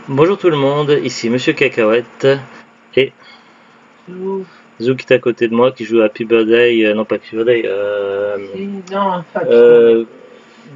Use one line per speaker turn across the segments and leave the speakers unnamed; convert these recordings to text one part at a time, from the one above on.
Bonjour tout le monde, ici Monsieur Cacahuète et
Ou-
Zou qui est à côté de moi qui joue à Happy Birthday, non pas Happy Birthday,
Non, Happy Birthday.
euh,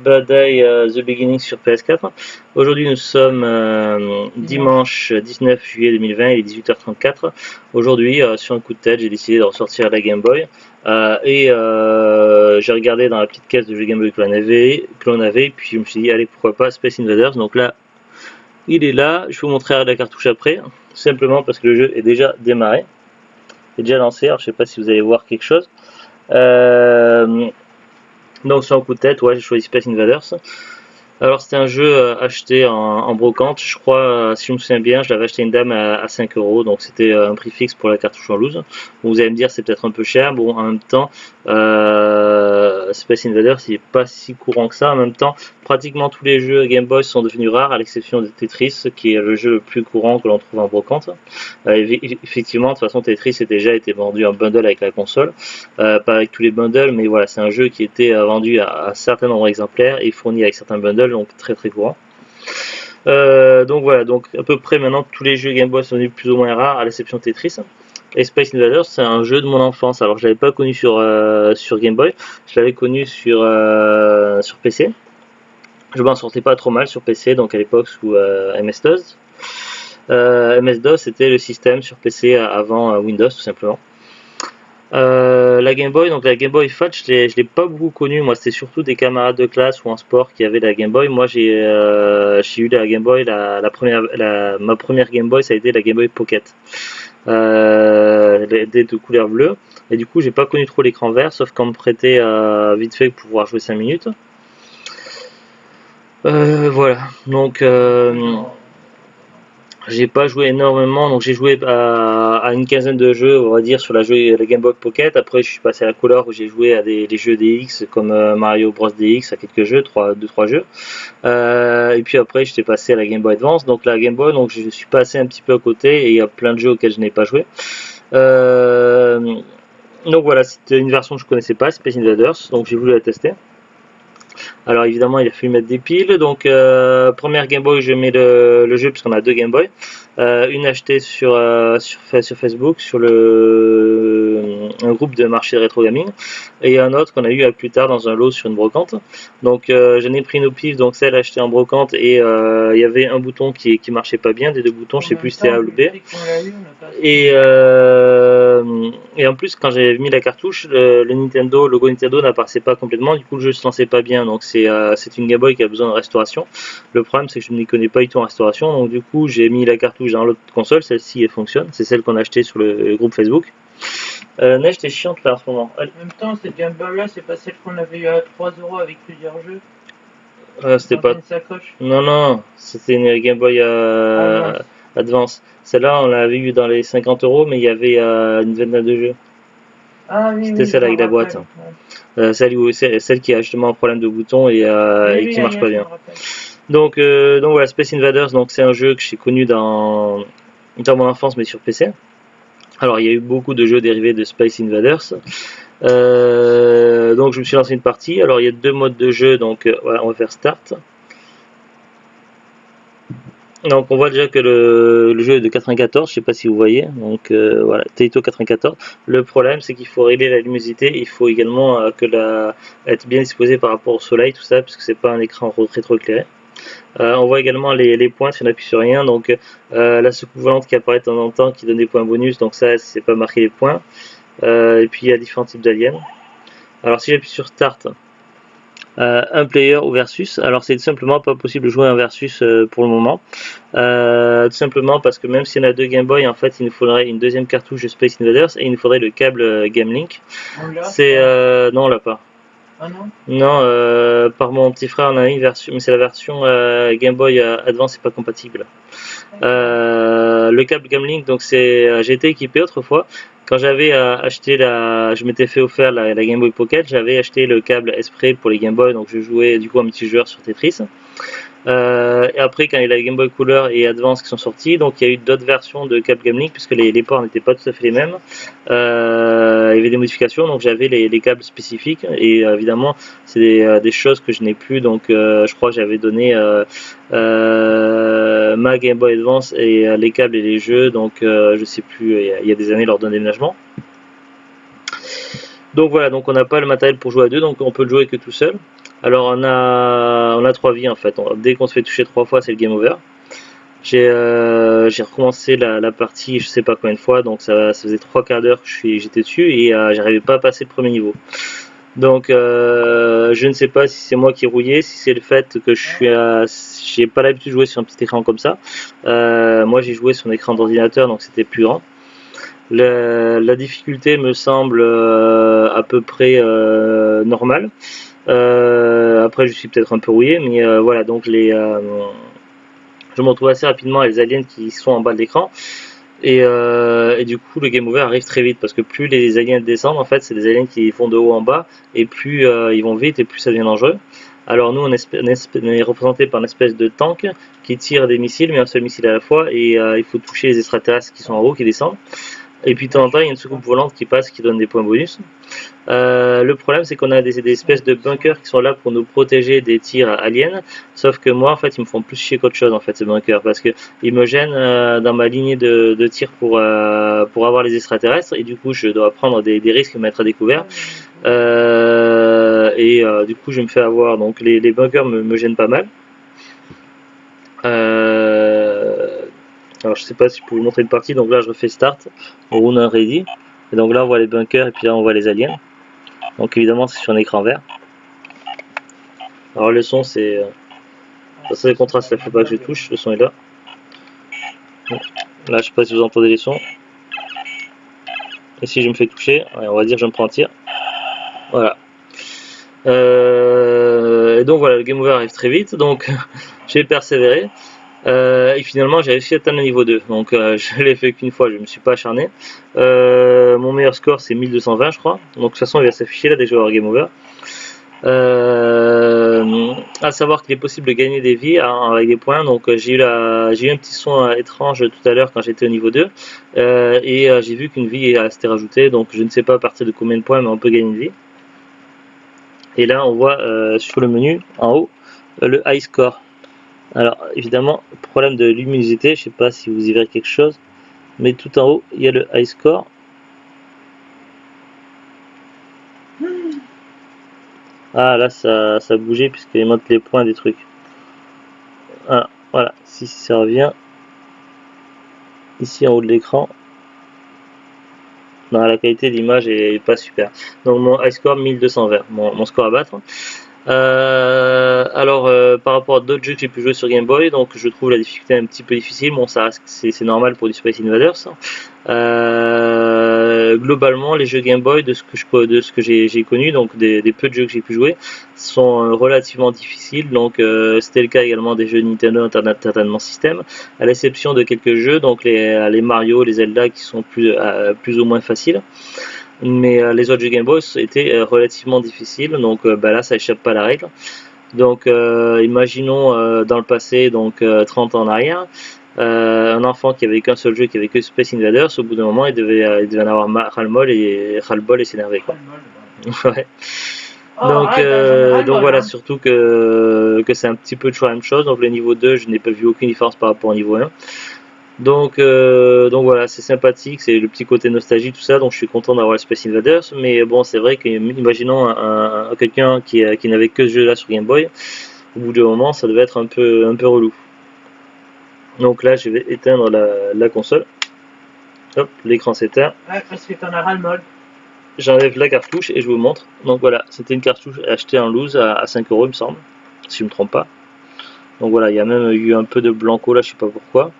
Birthday The Beginning sur PS4. Aujourd'hui nous sommes
Dimanche.
dimanche 19 juillet 2020, il est 18h34. Aujourd'hui sur un coup de tête j'ai décidé de ressortir la Game Boy et j'ai regardé dans la petite caisse de jeux Game Boy que l'on avait, puis je me suis dit allez pourquoi pas Space Invaders, donc là il est là, je vais vous montrer la cartouche après, simplement parce que le jeu est déjà démarré, est déjà lancé, alors je sais pas si vous allez voir quelque chose. Euh, donc sur un coup de tête, ouais, j'ai choisi Space Invaders. Alors c'était un jeu acheté en brocante, je crois, si je me souviens bien, je l'avais acheté une dame à 5 €, donc c'était un prix fixe pour la cartouche en loose. Bon, vous allez me dire c'est peut-être un peu cher, bon en même temps, Space Invaders il est pas si courant que ça, en même temps, pratiquement tous les jeux Game Boy sont devenus rares à l'exception de Tetris, qui est le jeu le plus courant que l'on trouve en brocante. Effectivement, de toute façon Tetris a déjà été vendu en bundle avec la console, pas avec tous les bundles, mais voilà, c'est un jeu qui était vendu à un certain nombre d'exemplaires et fourni avec certains bundles, donc très très courant. Donc voilà, donc à peu près maintenant tous les jeux Game Boy sont devenus plus ou moins rares, à l'exception de Tetris. Et Space Invaders, c'est un jeu de mon enfance. Alors je l'avais pas connu sur Game Boy, je l'avais connu sur PC. Je m'en sortais pas trop mal sur PC, donc à l'époque sous MS-DOS. MS-DOS c'était le système sur PC avant Windows tout simplement. La Game Boy, donc la Game Boy Fat, je l'ai pas beaucoup connue. Moi, c'était surtout des camarades de classe ou en sport qui avaient la Game Boy. Moi, j'ai eu la Game Boy, ma première Game Boy, ça a été la Game Boy Pocket, de couleur bleue. Et du coup, j'ai pas connu trop l'écran vert, sauf qu'on me prêtait vite fait pour pouvoir jouer 5 minutes. Voilà. Donc, j'ai pas joué énormément, donc j'ai joué à une quinzaine de jeux, on va dire, sur la Game Boy Pocket. Après, je suis passé à la Color où j'ai joué à des jeux DX comme Mario Bros DX, à quelques jeux, 2-3 jeux. Et puis après, j'étais passé à la Game Boy Advance, donc la Game Boy, donc je suis passé un petit peu à côté et il y a plein de jeux auxquels je n'ai pas joué. Euh, donc voilà, c'était une version que je connaissais pas, Space Invaders, donc j'ai voulu la tester. Alors évidemment, il a fallu mettre des piles. Donc première Game Boy, je mets le jeu puisqu'on a deux Game Boy. Une achetée sur Facebook, sur un groupe de marché de rétro gaming, et un autre qu'on a eu plus tard dans un lot sur une brocante. Donc j'en ai pris nos pif, donc celle achetée en brocante, et il y avait un bouton qui marchait pas bien, des deux boutons, je
En
sais plus
même
si c'était
temps,
A ou
vu
B.
le prix qu'on l'a eu, on n'a pas assez
Et,
d'argent.
euh, et en plus, quand j'avais mis la cartouche, le logo Nintendo n'apparaissait pas complètement, du coup le jeu se lançait pas bien. Donc c'est une Game Boy qui a besoin de restauration. Le problème c'est que je ne m'y connais pas du tout en restauration, donc du coup j'ai mis la cartouche dans l'autre console, celle-ci elle fonctionne, c'est celle qu'on a achetée sur le groupe Facebook. Neige, t'es chiante là en ce moment.
En même temps, cette Game Boy là, c'est pas celle qu'on avait eu à 3 € avec plusieurs jeux
C'était
dans
pas.
une sacoche.
Non, non, c'était une Game Boy
Advance.
Advance. Celle-là on l'avait eu dans les 50 €, mais il y avait une vingtaine de jeux.
Ah oui,
C'était
oui,
celle
je me
avec la boîte.
rappelle. Ouais.
Celle qui a justement un problème de bouton
Oui,
et
oui,
qui marche pas
je me
bien.
rappelle.
Donc voilà, Space Invaders, donc c'est un jeu que j'ai connu dans mon enfance, mais sur PC. Alors il y a eu beaucoup de jeux dérivés de Space Invaders. Donc je me suis lancé une partie. Alors il y a deux modes de jeu, donc voilà, on va faire Start. Donc on voit déjà que le jeu est de 94, je sais pas si vous voyez, donc voilà, Taito 94. Le problème c'est qu'il faut régler la luminosité, il faut également être bien disposé par rapport au soleil, tout ça, puisque c'est pas un écran rétroéclairé. On voit également les points si on appuie sur rien, donc la soucoupe volante qui apparaît de temps en temps qui donne des points bonus, donc ça c'est pas marqué les points. Et puis il y a différents types d'aliens. Alors si j'appuie sur Start, un player ou versus. Alors c'est tout simplement pas possible de jouer un versus pour le moment. Tout simplement parce que même si on a deux Game Boy, en fait il nous faudrait une deuxième cartouche de Space Invaders et il nous faudrait le câble Game Link.
On l'a, je
C'est
crois.
non, on l'a pas.
Ah non?
Non, par mon petit frère on a une version, mais c'est la version Game Boy Advance, c'est pas compatible.
D'accord.
Le câble Game Link, donc j'ai été équipé autrefois. Quand j'avais acheté je m'étais fait offert la Game Boy Pocket, j'avais acheté le câble Esprit pour les Game Boy, donc je jouais du coup un petit joueur sur Tetris. Et après, quand il y a la Game Boy Color et Advance qui sont sortis, donc il y a eu d'autres versions de câble Game Link puisque les ports n'étaient pas tout à fait les mêmes. Il y avait des modifications, donc j'avais les câbles spécifiques et évidemment c'est des choses que je n'ai plus, donc je crois que j'avais donné ma Game Boy Advance et les câbles et les jeux, donc je sais plus, il y a des années lors d'un déménagement. Donc voilà, donc on n'a pas le matériel pour jouer à deux, donc on peut le jouer que tout seul. Alors on a 3 vies en fait, dès qu'on se fait toucher 3 fois c'est le game over. J'ai recommencé la partie je sais pas combien de fois, donc ça faisait 3 quarts d'heure que j'étais dessus et j'arrivais pas à passer le premier niveau. Donc je ne sais pas si c'est moi qui rouillais, si c'est le fait que j'ai pas l'habitude de jouer sur un petit écran comme ça. Moi j'ai joué sur un écran d'ordinateur donc c'était plus grand. La difficulté me semble à peu près normale. Après je suis peut-être un peu rouillé, mais voilà, donc je me retrouve assez rapidement à les aliens qui sont en bas de l'écran. Et du coup le game over arrive très vite parce que plus les aliens descendent, en fait c'est des aliens qui font de haut en bas et plus ils vont vite et plus ça devient dangereux. Alors nous on est représenté par une espèce de tank qui tire des missiles, mais un seul missile à la fois, et il faut toucher les extraterrestres qui sont en haut, qui descendent. Et puis de temps en temps il y a une soucoupe volante qui passe, qui donne des points bonus. Le problème c'est qu'on a des espèces de bunkers qui sont là pour nous protéger des tirs aliens, sauf que moi en fait ils me font plus chier qu'autre chose en fait ces bunkers, parce que ils me gênent dans ma lignée de tir pour avoir les extraterrestres, et du coup je dois prendre des risques et me mettre à découvert. Du coup je me fais avoir, donc les bunkers me gênent pas mal. Alors je sais pas si je peux vous montrer une partie, donc là je refais start, round ready, et donc là on voit les bunkers et puis là on voit les aliens. Donc évidemment c'est sur un écran vert. Alors le son c'est le contraste, là faut pas que je touche, le son est là. Là je sais pas si vous entendez les sons. Et si je me fais toucher, on va dire que je me prends un tir. Voilà. Et donc voilà, le game over arrive très vite, donc j'ai persévéré. Et finalement j'ai réussi à atteindre le niveau 2, donc je l'ai fait qu'une fois, je me suis pas acharné. Mon meilleur score c'est 1220 je crois, donc de toute façon il va s'afficher là dès que je vais avoir game over. À savoir qu'il est possible de gagner des vies avec des points, donc j'ai eu un petit son étrange tout à l'heure quand j'étais au niveau 2, et j'ai vu qu'une vie s'était rajoutée, donc je ne sais pas à partir de combien de points mais on peut gagner une vie. Et là on voit sur le menu en haut le high score. Alors évidemment, problème de luminosité, je sais pas si vous y verrez quelque chose, mais tout en haut il y a le high score. Ah là ça a bougé puisqu'il montre les points des trucs. Ah, voilà, si ça revient ici en haut de l'écran. Non, la qualité d'image est pas super. Donc mon high score 1220, mon score à battre. Par rapport à d'autres jeux que j'ai pu jouer sur Game Boy, donc je trouve la difficulté un petit peu difficile. Bon, ça c'est normal pour du Space Invaders. Globalement, les jeux Game Boy de ce que j'ai connu, donc des peu de jeux que j'ai pu jouer, sont relativement difficiles. Donc c'était le cas également des jeux Nintendo Entertainment System, à l'exception de quelques jeux, donc les Mario, les Zelda qui sont plus ou moins faciles. Mais les autres jeux Game Boy étaient relativement difficiles, donc là ça échappe pas à la règle. Donc imaginons dans le passé, donc 30 ans en arrière, un enfant qui avait qu'un seul jeu, qui avait que Space Invaders, au bout d'un moment il devait en avoir ras-le-bol et s'énerver quoi. Ouais. Donc voilà, surtout que c'est un petit peu toujours la même chose. Donc le niveau 2 je n'ai pas vu aucune différence par rapport au niveau 1. Donc voilà, c'est sympathique, c'est le petit côté nostalgie, tout ça, donc je suis content d'avoir le Space Invaders, mais bon, c'est vrai qu'imaginons quelqu'un qui n'avait que ce jeu là sur Game Boy, au bout d'un moment, ça devait être un peu relou. Donc là, je vais éteindre la console. Hop, l'écran s'éteint.
Ouais, parce que t'en as ras-le-molle.
J'enlève la cartouche et je vous montre. Donc voilà, c'était une cartouche achetée en loose à 5 €, il me semble, si je ne me trompe pas. Donc voilà, il y a même eu un peu de blanco là, je sais pas pourquoi.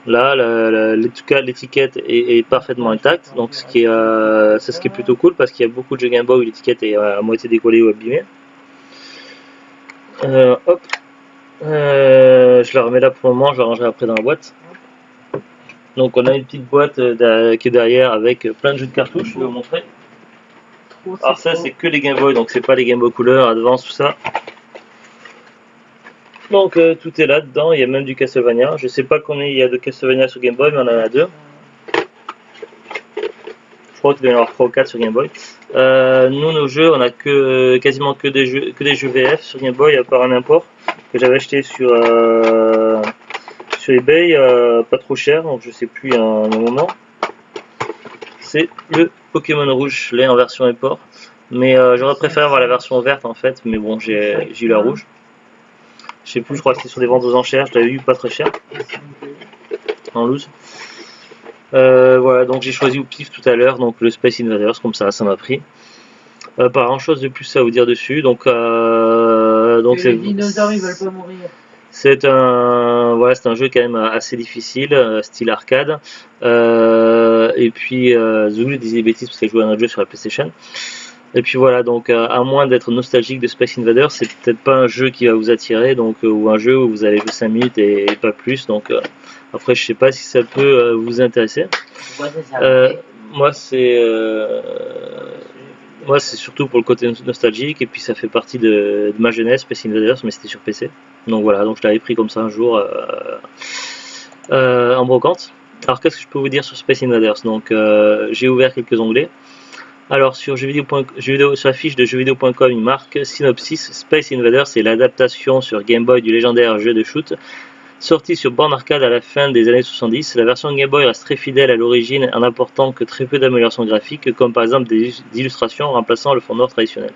Là, en tout cas, l'étiquette est parfaitement intacte, donc c'est ce qui est plutôt cool, parce qu'il y a beaucoup de jeux Game Boy où l'étiquette est à moitié décollée ou abîmée. Hop, je la remets là pour le moment, je la rangerai après dans la boîte. Donc on a une petite boîte qui est derrière avec plein de jeux de cartouches, je vais vous montrer. Alors ça c'est que les Game Boy, donc c'est pas les Game Boy Color, Advance, tout ça. Donc tout est là dedans, il y a même du Castlevania. Je sais pas combien il y a de Castlevania sur Game Boy, mais on en a 2. Je crois qu'il doit y en avoir 3 ou 4 sur Game Boy. Nous, nos jeux, on a quasiment que des jeux VF sur Game Boy, à part un import. que j'avais acheté sur eBay, pas trop cher, donc je sais plus il y a un moment. C'est le Pokémon rouge, je l'ai en version import. Mais j'aurais préféré avoir la version verte en fait, mais bon, j'ai eu la rouge. Je sais plus, je crois que c'était sur des ventes aux enchères, je l'avais eu pas très cher, en loose. Voilà, donc j'ai choisi au pif tout à l'heure, donc le Space Invaders, comme ça m'a pris. Pas grand chose de plus à vous dire dessus, donc
les dinosaures ils veulent pas mourir.
C'est un jeu quand même assez difficile, style arcade. Et puis, Zulu disait des bêtises parce qu'il jouait à un autre jeu sur la PlayStation. Et puis voilà, donc à moins d'être nostalgique de Space Invaders, c'est peut-être pas un jeu qui va vous attirer, donc ou un jeu où vous allez jouer 5 minutes et pas plus. Donc après, je sais pas si ça peut vous intéresser. Moi, c'est surtout pour le côté nostalgique, et puis ça fait partie de ma jeunesse, Space Invaders, mais c'était sur PC. Donc voilà, donc je l'avais pris comme ça un jour en brocante. Alors qu'est-ce que je peux vous dire sur Space Invaders? Donc j'ai ouvert quelques onglets. Alors sur sur la fiche de jeuxvideo.com, il marque synopsis: Space Invaders, c'est l'adaptation sur Game Boy du légendaire jeu de shoot sorti sur borne arcade à la fin des années 70. La version Game Boy reste très fidèle à l'origine en apportant que très peu d'améliorations graphiques, comme par exemple des illustrations remplaçant le fond noir traditionnel.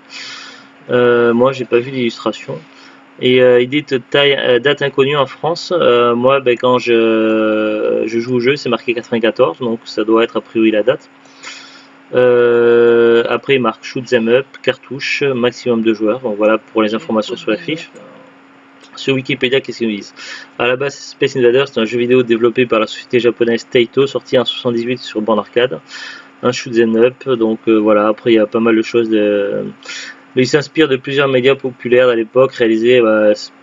Moi j'ai pas vu d'illustration. Et date inconnue en France. Moi quand je joue au jeu, c'est marqué 94, donc ça doit être a priori la date. Après il marque shoot 'em up, cartouche, maximum de joueurs. Donc voilà pour les informations sur la fiche. Sur Wikipédia, qu'est-ce qu'ils nous disent? À la base, Space Invaders, c'est un jeu vidéo développé par la société japonaise Taito, sorti en 78 sur borne arcade. Un shoot 'em up, donc voilà, après il y a pas mal de choses. Il s'inspire de plusieurs médias populaires à l'époque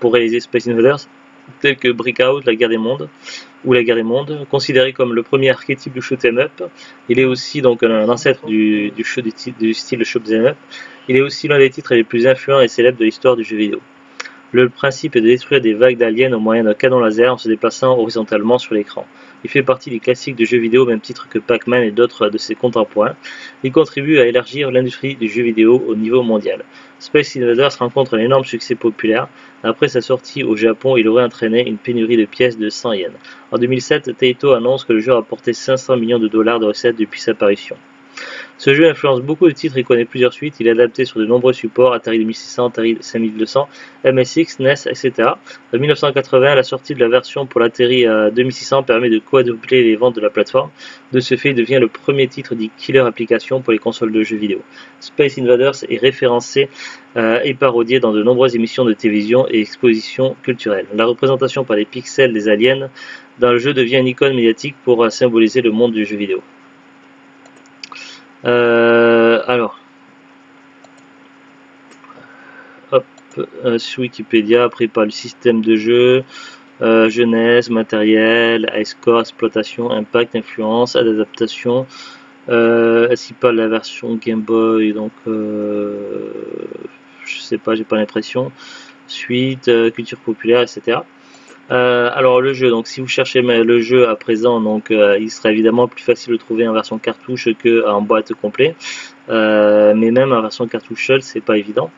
pour réaliser Space Invaders, tels que Breakout, La Guerre des Mondes, considéré comme le premier archétype du shoot 'em up. Il est aussi donc un ancêtre du style shoot 'em up. Il est aussi l'un des titres les plus influents et célèbres de l'histoire du jeu vidéo. Le principe est de détruire des vagues d'aliens au moyen d'un canon laser en se déplaçant horizontalement sur l'écran. Il fait partie des classiques de jeux vidéo au même titre que Pac-Man et d'autres de ses contemporains. Il contribue à élargir l'industrie du jeu vidéo au niveau mondial. Space Invaders rencontre un énorme succès populaire. Après sa sortie au Japon, il aurait entraîné une pénurie de pièces de 100 yens. En 2007, Taito annonce que le jeu a rapporté 500 millions de dollars de recettes depuis sa parution. Ce jeu influence beaucoup de titres et connaît plusieurs suites. Il est adapté sur de nombreux supports, Atari 2600, Atari 5200, MSX, NES, etc. En 1980, la sortie de la version pour l'Atari 2600 permet de quadrupler les ventes de la plateforme. De ce fait, il devient le premier titre dit killer application pour les consoles de jeux vidéo. Space Invaders est référencé et parodié dans de nombreuses émissions de télévision et expositions culturelles. La représentation par les pixels des aliens dans le jeu devient une icône médiatique pour symboliser le monde du jeu vidéo. Alors, hop, sur Wikipédia, après par le système de jeu, jeunesse, matériel, high score, exploitation, impact, influence, adaptation, ainsi pas la version Game Boy, donc je sais pas, j'ai pas l'impression, suite, culture populaire, etc. Alors le jeu, donc si vous cherchez le jeu à présent, donc il sera évidemment plus facile de trouver en version cartouche que en boîte complet, mais même en version cartouche seule, c'est pas évident.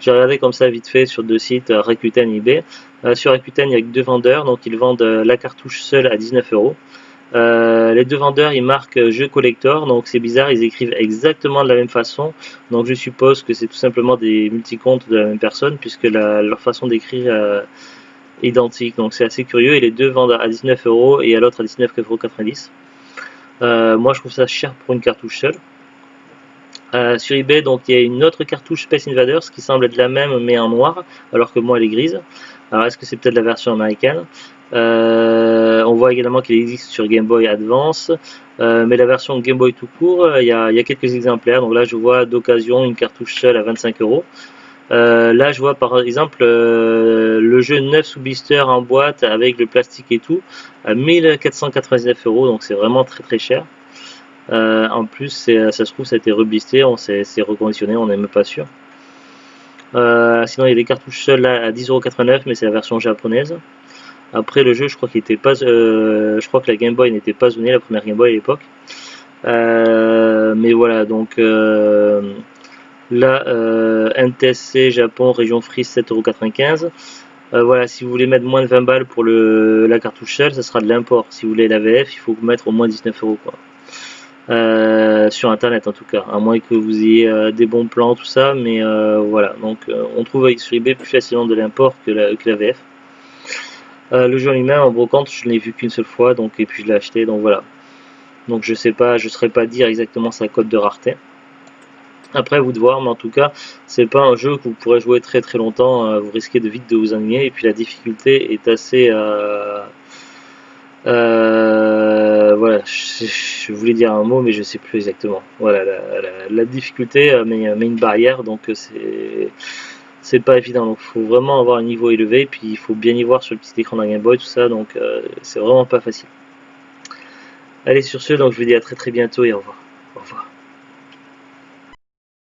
J'ai regardé comme ça vite fait sur deux sites, Rakuten et eBay. Sur Rakuten, il y a que deux vendeurs, donc ils vendent la cartouche seule à 19 €. Les deux vendeurs ils marquent jeu collector, donc c'est bizarre, ils écrivent exactement de la même façon, donc je suppose que c'est tout simplement des multicomptes de la même personne, puisque leur façon d'écrire identique, donc c'est assez curieux, et les deux vendent à 19 € et à l'autre à 19,90 €. Moi je trouve ça cher pour une cartouche seule. Sur eBay, donc il y a une autre cartouche Space Invaders qui semble être la même mais en noir, alors que moi elle est grise. Alors est-ce que c'est peut-être la version américaine? On voit également qu'il existe sur Game Boy Advance, mais la version Game Boy tout court, il y a quelques exemplaires. Donc là je vois d'occasion une cartouche seule à 25 €. Là je vois par exemple le jeu 9 sous blister en boîte avec le plastique et tout à 1499 €, donc c'est vraiment très très cher. En plus ça se trouve ça a été reblisté, c'est reconditionné, on n'est même pas sûr. Sinon il y a des cartouches seules là à 10,89 €, mais c'est la version japonaise. Après le jeu je crois qu'il était pas je crois que la Game Boy n'était pas zonée, la première Game Boy à l'époque. Mais voilà, donc là, NTSC Japon, région Free, 7,95 €. Voilà, si vous voulez mettre moins de 20 balles pour la cartouche seule, ça sera de l'import. Si vous voulez la VF, il faut mettre au moins 19 € quoi. Sur internet en tout cas, à moins que vous ayez des bons plans, tout ça, mais voilà, donc on trouve sur eBay plus facilement de l'import que la VF. Le jeu en lui-même en brocante, je ne l'ai vu qu'une seule fois, donc et puis je l'ai acheté, donc voilà. Donc je sais pas, je saurais pas dire exactement sa cote de rareté. Après vous de voir, mais en tout cas, c'est pas un jeu que vous pourrez jouer très très longtemps, vous risquez de vite de vous ennuyer, et puis la difficulté est assez voilà, je voulais dire un mot, mais je sais plus exactement. Voilà, la difficulté met une barrière, donc c'est pas évident. Donc, il faut vraiment avoir un niveau élevé, puis il faut bien y voir sur le petit écran d'un Game Boy, tout ça, donc c'est vraiment pas facile. Allez, sur ce, donc je vous dis à très très bientôt et au revoir. Au revoir.